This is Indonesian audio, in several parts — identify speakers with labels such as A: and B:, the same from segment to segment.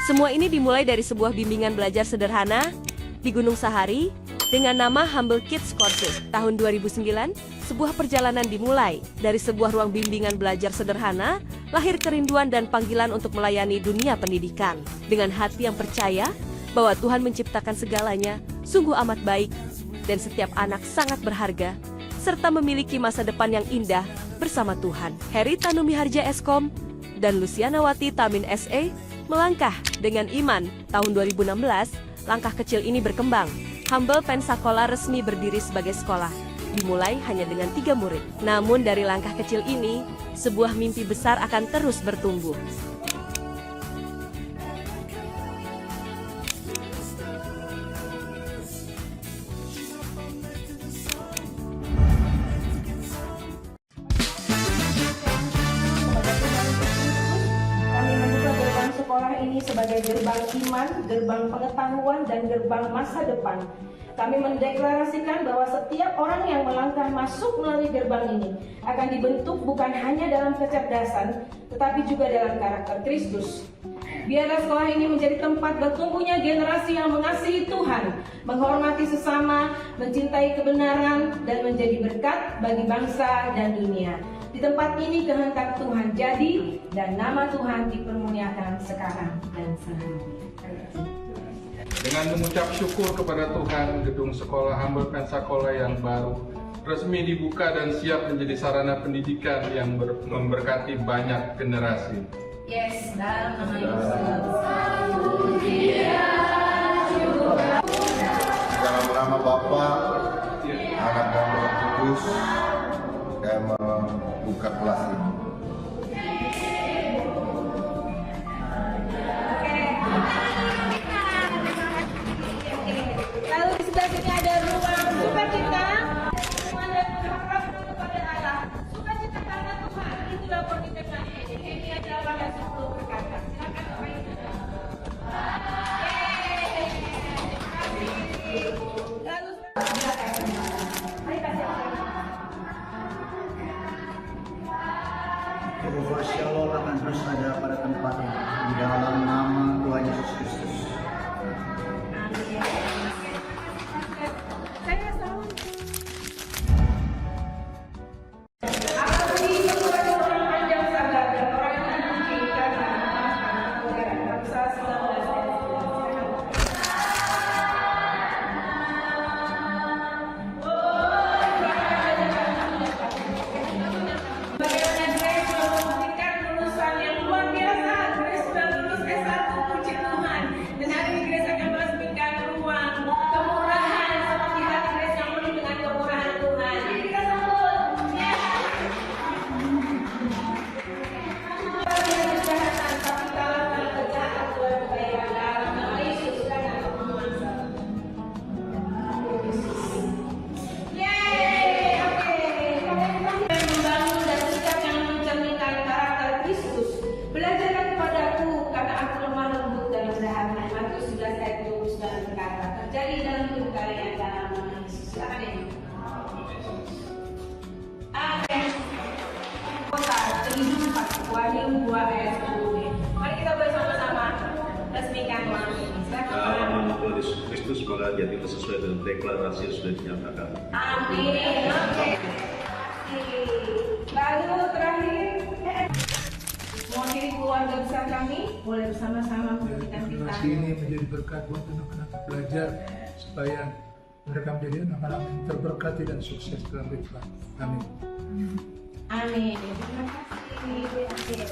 A: Semua ini dimulai dari sebuah bimbingan belajar sederhana di Gunung Sahari dengan nama Humble Kids Courses. Tahun 2009, sebuah perjalanan dimulai dari sebuah ruang bimbingan belajar sederhana, lahir kerinduan dan panggilan untuk melayani dunia pendidikan. Dengan hati yang percaya bahwa Tuhan menciptakan segalanya, sungguh amat baik, dan setiap anak sangat berharga, serta memiliki masa depan yang indah bersama Tuhan. Heri Tanumiharja Eskom dan Lucianawati Tamin SE melangkah dengan iman. Tahun 2016, langkah kecil ini berkembang. Humble Pensacola resmi berdiri sebagai sekolah. Dimulai hanya dengan 3 murid. Namun dari langkah kecil ini, sebuah mimpi besar akan terus bertumbuh.
B: Sekolah ini sebagai gerbang iman, gerbang pengetahuan, dan gerbang masa depan. Kami mendeklarasikan bahwa setiap orang yang melangkah masuk melalui gerbang ini akan dibentuk bukan hanya dalam kecerdasan, tetapi juga dalam karakter Kristus. Biarlah sekolah ini menjadi tempat bertumbuhnya generasi yang mengasihi Tuhan, menghormati sesama, mencintai kebenaran, dan menjadi berkat bagi bangsa dan dunia. Di tempat ini kehendak Tuhan jadi, dan nama Tuhan dipermuliakan sekarang dan selamanya.
C: Dengan mengucap syukur kepada Tuhan, gedung sekolah Humble Pensacola yang baru resmi dibuka dan siap menjadi sarana pendidikan yang memberkati banyak generasi.
B: Yes, dalam nama Yesus.
D: Dalam nama Bapa, Anak dan Roh Kudus, saya membuka kelas ini.
B: Lalu di sebelah sini ada ruang sukacita. Kepada Allah, sukacita karena Tuhan, itulah permintaannya. Ini adalah yang 10 berkata. Silakan Bapak Ibu. Lalu mari kasih
E: Jehovah Shalom akan terus ada pada tempatnya di dalam nama Tuhan Yesus Kristus.
B: terjadi dalam hidup kalian dalam nama Yesus. Silakan ya. Amin. Kota kehidupan Wahyu 2 ayat 10. Mari kita bersama-sama resmikan malam ini.
F: Dalam nama Tuhan Yesus Kristus, maka jadilah sesuai dengan deklarasi yang sudah dinyatakan.
B: Amin. Oke. Lalu terakhir, mewakili keluarga besar kami, boleh bersama-sama memberikan kita.
G: Generasi ini menjadi berkat buat anak-anak belajar supaya mereka menjadi anak-anak yang terberkati dan sukses dalam kehidupan. Amin.
B: Amin. Terima kasih.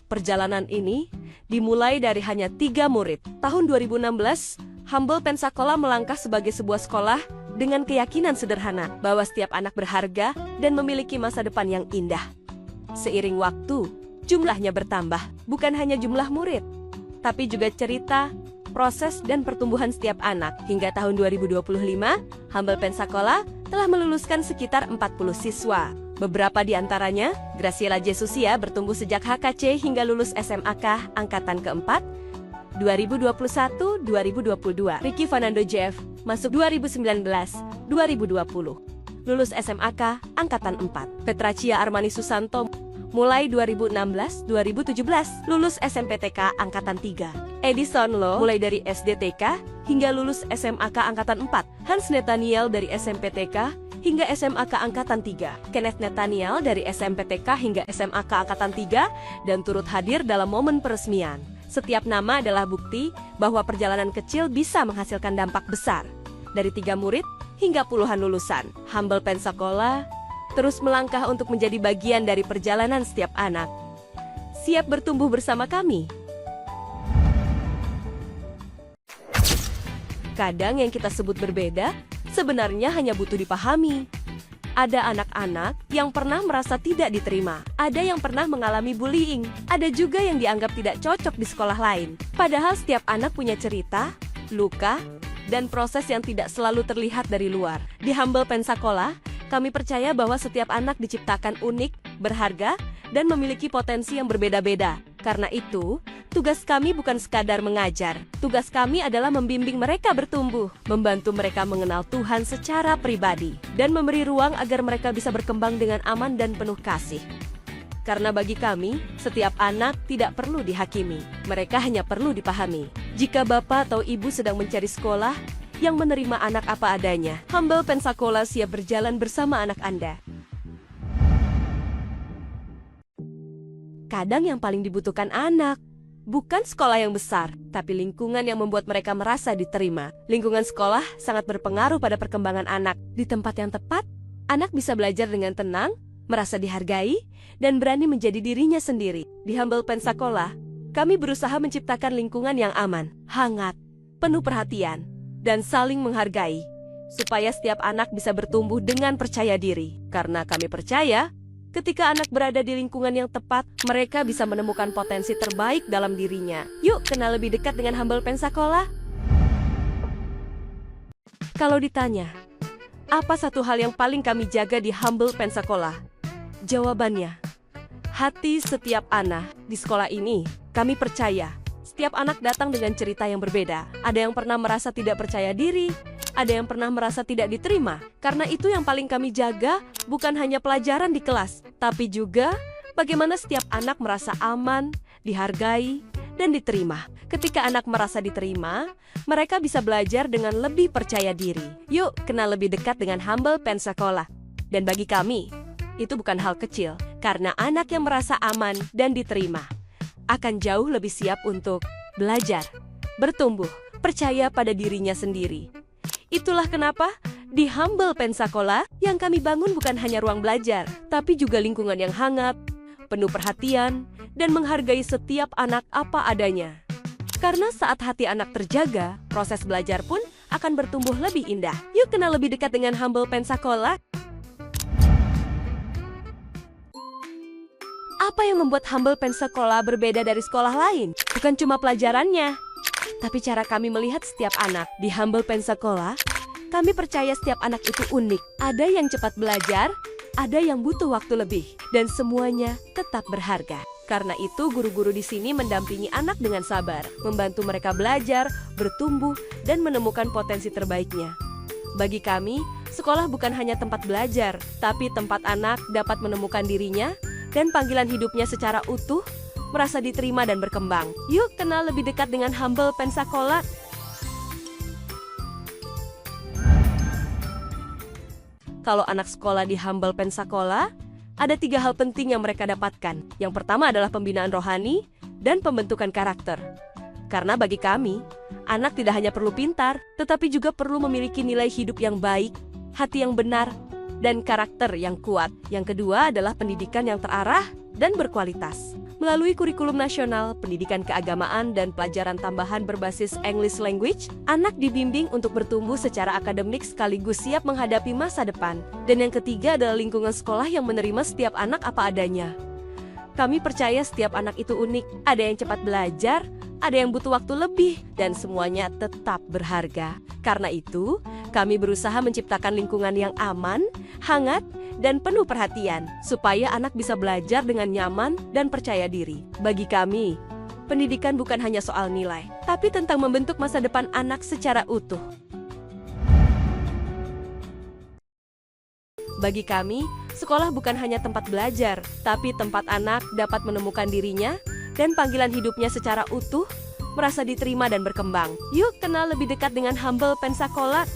A: Perjalanan ini dimulai dari hanya 3 murid. Tahun 2016, Humble Pensacola melangkah sebagai sebuah sekolah dengan keyakinan sederhana bahwa setiap anak berharga dan memiliki masa depan yang indah. Seiring waktu, jumlahnya bertambah, bukan hanya jumlah murid, tapi juga cerita, proses, dan pertumbuhan setiap anak. Hingga tahun 2025, Humble Pensacola telah meluluskan sekitar 40 siswa. Beberapa di antaranya, Graciela Jesusia bertumbuh sejak HKC hingga lulus SMAK Angkatan keempat, 2021-2022. Ricky Fernando Jeff masuk 2019-2020. Lulus SMAK Angkatan 4. Petracia Armani Susanto mulai 2016-2017, lulus SMPTK Angkatan 3. Edison Lo mulai dari SDTK hingga lulus SMAK Angkatan 4. Hans Nathaniel dari SMPTK hingga SMAK Angkatan 3. Kenneth Nathaniel dari SMPTK hingga SMAK Angkatan 3 dan turut hadir dalam momen peresmian. Setiap nama adalah bukti bahwa perjalanan kecil bisa menghasilkan dampak besar. Dari 3 murid hingga puluhan lulusan, Humble Pensacola terus melangkah untuk menjadi bagian dari perjalanan setiap anak. Siap bertumbuh bersama kami? Kadang yang kita sebut berbeda, sebenarnya hanya butuh dipahami. Ada anak-anak yang pernah merasa tidak diterima, ada yang pernah mengalami bullying, ada juga yang dianggap tidak cocok di sekolah lain. Padahal setiap anak punya cerita, luka, dan proses yang tidak selalu terlihat dari luar. Di Humble Pensacola, kami percaya bahwa setiap anak diciptakan unik, berharga, dan memiliki potensi yang berbeda-beda. Karena itu, tugas kami bukan sekadar mengajar. Tugas kami adalah membimbing mereka bertumbuh, membantu mereka mengenal Tuhan secara pribadi, dan memberi ruang agar mereka bisa berkembang dengan aman dan penuh kasih. Karena bagi kami, setiap anak tidak perlu dihakimi. Mereka hanya perlu dipahami. Jika Bapak atau Ibu sedang mencari sekolah yang menerima anak apa adanya, Humble Pensacola siap berjalan bersama anak Anda. Kadang yang paling dibutuhkan anak bukan sekolah yang besar, tapi lingkungan yang membuat mereka merasa diterima. Lingkungan sekolah sangat berpengaruh pada perkembangan anak. Di tempat yang tepat, anak bisa belajar dengan tenang, merasa dihargai, dan berani menjadi dirinya sendiri. Di Humble Pensacola, kami berusaha menciptakan lingkungan yang aman, hangat, penuh perhatian, dan saling menghargai, supaya setiap anak bisa bertumbuh dengan percaya diri. Karena kami percaya, ketika anak berada di lingkungan yang tepat, mereka bisa menemukan potensi terbaik dalam dirinya. Yuk, kenal lebih dekat dengan Humble Pensacola. Kalau ditanya, apa satu hal yang paling kami jaga di Humble Pensacola? Jawabannya, hati setiap anak di sekolah ini. Kami percaya, setiap anak datang dengan cerita yang berbeda. Ada yang pernah merasa tidak percaya diri, ada yang pernah merasa tidak diterima. Karena itu yang paling kami jaga bukan hanya pelajaran di kelas, tapi juga bagaimana setiap anak merasa aman, dihargai, dan diterima. Ketika anak merasa diterima, mereka bisa belajar dengan lebih percaya diri. Yuk, kenal lebih dekat dengan Humble Pensacola. Dan bagi kami, itu bukan hal kecil, karena anak yang merasa aman dan diterima akan jauh lebih siap untuk belajar, bertumbuh, percaya pada dirinya sendiri. Itulah kenapa di Humble Pensacola yang kami bangun bukan hanya ruang belajar, tapi juga lingkungan yang hangat, penuh perhatian, dan menghargai setiap anak apa adanya. Karena saat hati anak terjaga, proses belajar pun akan bertumbuh lebih indah. Yuk kenal lebih dekat dengan Humble Pensacola. Apa yang membuat Humble Pensacola berbeda dari sekolah lain? Bukan cuma pelajarannya, tapi cara kami melihat setiap anak. Di Humble Pensacola, kami percaya setiap anak itu unik. Ada yang cepat belajar, ada yang butuh waktu lebih, dan semuanya tetap berharga. Karena itu, guru-guru di sini mendampingi anak dengan sabar, membantu mereka belajar, bertumbuh, dan menemukan potensi terbaiknya. Bagi kami, sekolah bukan hanya tempat belajar, tapi tempat anak dapat menemukan dirinya dan panggilan hidupnya secara utuh, merasa diterima dan berkembang. Yuk kenal lebih dekat dengan Humble Pensacola. Kalau anak sekolah di Humble Pensacola, ada 3 hal penting yang mereka dapatkan. Yang pertama adalah pembinaan rohani dan pembentukan karakter. Karena bagi kami, anak tidak hanya perlu pintar, tetapi juga perlu memiliki nilai hidup yang baik, hati yang benar, dan karakter yang kuat. Yang kedua adalah pendidikan yang terarah dan berkualitas. Melalui kurikulum nasional, pendidikan keagamaan, dan pelajaran tambahan berbasis English language, anak dibimbing untuk bertumbuh secara akademik sekaligus siap menghadapi masa depan. Dan yang ketiga adalah lingkungan sekolah yang menerima setiap anak apa adanya. Kami percaya setiap anak itu unik, ada yang cepat belajar, ada yang butuh waktu lebih, dan semuanya tetap berharga. Karena itu, kami berusaha menciptakan lingkungan yang aman, hangat, dan penuh perhatian, supaya anak bisa belajar dengan nyaman dan percaya diri. Bagi kami, pendidikan bukan hanya soal nilai, tapi tentang membentuk masa depan anak secara utuh. Bagi kami, Sekolah bukan hanya tempat belajar, tapi tempat anak dapat menemukan dirinya dan panggilan hidupnya secara utuh, merasa diterima dan berkembang. Yuk kenal lebih dekat dengan Humble Pensacola.